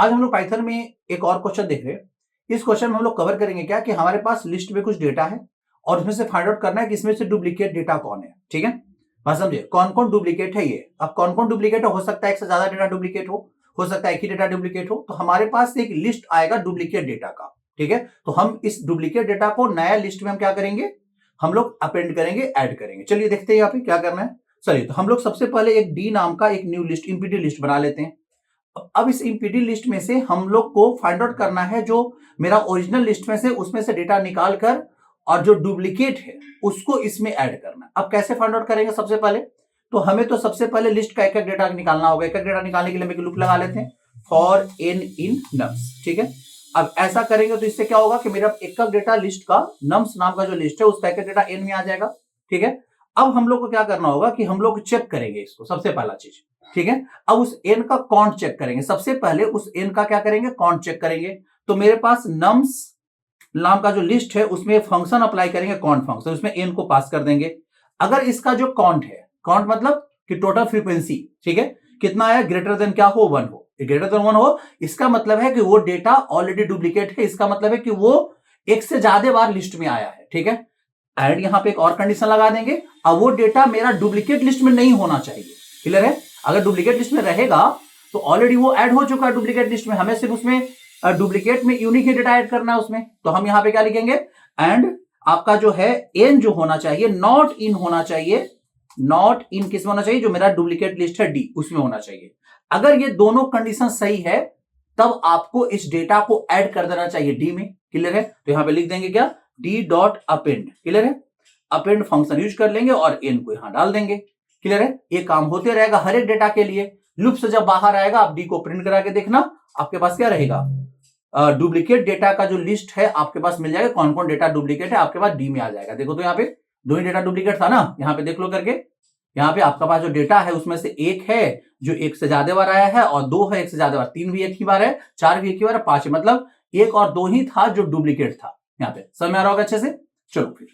आज हम लोग पाइथन में एक और क्वेश्चन देख रहे हैं। इस क्वेश्चन में हम लोग कवर करेंगे क्या कि हमारे पास लिस्ट में कुछ डेटा है और उसमें से फाइंड आउट करना है कि इसमें से डुप्लीकेट डेटा कौन है। ठीक है, बात समझिए, कौन कौन डुप्लीकेट है ये। अब कौन कौन डुप्लीकेट हो सकता है एक से ज्यादा डेटा डुप्लीकेट हो सकता है एक ही डेटा डुप्लीकेट हो। तो हमारे पास एक लिस्ट आएगा डुप्लीकेट डेटा का। ठीक है, तो हम इस डुप्लीकेट डेटा को नया लिस्ट में हम क्या करेंगे, हम लोग अपेंड करेंगे, ऐड करेंगे। चलिए देखते हैं यहाँ पे क्या करना है। चलिए, तो हम लोग सबसे पहले एक डी नाम का एक न्यू लिस्ट, इंपीटी लिस्ट बना लेते हैं। अब इस इंपीटी लिस्ट में से हम लोग को फाइंड आउट करना है जो मेरा ओरिजिनल लिस्ट में से, उसमें से डेटा निकाल कर और जो डुप्लीकेट है उसको इसमें ऐड करना है। अब कैसे फाइंड आउट करेंगे, सबसे पहले तो हमें तो सबसे पहले लिस्ट का एक एक डेटा निकालना होगा। एक एक डेटा निकालने के लिए हम एक लूप लगा लेते हैं, फॉर एन इन नम्स। ठीक है, अब ऐसा करेंगे तो इससे क्या होगा कि मेरा एक एक डेटा लिस्ट का, नम्स नाम का जो लिस्ट है उसका एक एक डेटा एन में आ जाएगा। ठीक है, अब हम लोग को क्या करना होगा कि हम लोग चेक करेंगे इसको, सबसे पहला चीज। ठीक है, अब उस एन का काउंट चेक करेंगे। सबसे पहले उस एन का क्या करेंगे, काउंट चेक करेंगे। तो मेरे पास नम्स नाम का जो लिस्ट है उसमें फंक्शन अप्लाई करेंगे, काउंट फंक्शन, उसमें एन को पास कर देंगे। अगर इसका जो काउंट है, काउंट मतलब कि टोटल फ्रीक्वेंसी, ठीक है, कितना है, ग्रेटर देन क्या हो, 1 हो। ग्रेटर देन 1 हो, इसका मतलब है कि वो डेटा ऑलरेडी डुप्लीकेट है। इसका मतलब है कि वो एक से ज्यादा बार लिस्ट में आया है। ठीक है, एंड यहां पे एक और कंडीशन लगा देंगे, अब वो डेटा मेरा डुप्लीकेट लिस्ट में नहीं होना चाहिए। क्लियर है, अगर डुप्लीकेट लिस्ट में रहेगा तो ऑलरेडी वो ऐड हो चुका है डुप्लीकेट लिस्ट में, हमें सिर्फ उसमें डुप्लीकेट में यूनिक ही डेटा ऐड करना है उसमें। तो हम यहां पे क्या लिखेंगे, एंड आपका जो है एन जो होना चाहिए, नॉट इन होना चाहिए। नॉट इन किस में होना चाहिए, जो मेरा डुप्लीकेट लिस्ट है डी, उसमें होना चाहिए। अगर ये दोनों कंडीशन सही है तब आपको इस डेटा को ऐड कर देना चाहिए डी में। क्लियर है, तो यहां पे लिख देंगे क्या, डी डॉट अपेंड। क्लियर है, अपेंड फंक्शन यूज कर लेंगे और एन को यहां डाल देंगे। क्लियर है, ये काम होते रहेगा हर एक डेटा के लिए। लूप से जब बाहर आएगा आप डी को प्रिंट करा के देखना, आपके पास क्या रहेगा, डुप्लीकेट डेटा का जो लिस्ट है आपके पास मिल जाएगा। कौन कौन डेटा डुप्लीकेट है आपके पास डी में आ जाएगा। देखो तो यहाँ पे दो ही डेटा डुप्लीकेट था ना, यहाँ पे देख लो करके। यहाँ पे आपका पास जो डेटा है उसमें से एक है जो एक से ज्यादा बार आया है, और दो है एक से ज्यादा बार, तीन भी एक ही बार है, चार भी एक ही बार है, पांच है, मतलब एक और दो ही था जो डुप्लीकेट था। यहाँ पे समझ में आ रहा होगा अच्छे से। चलो फिर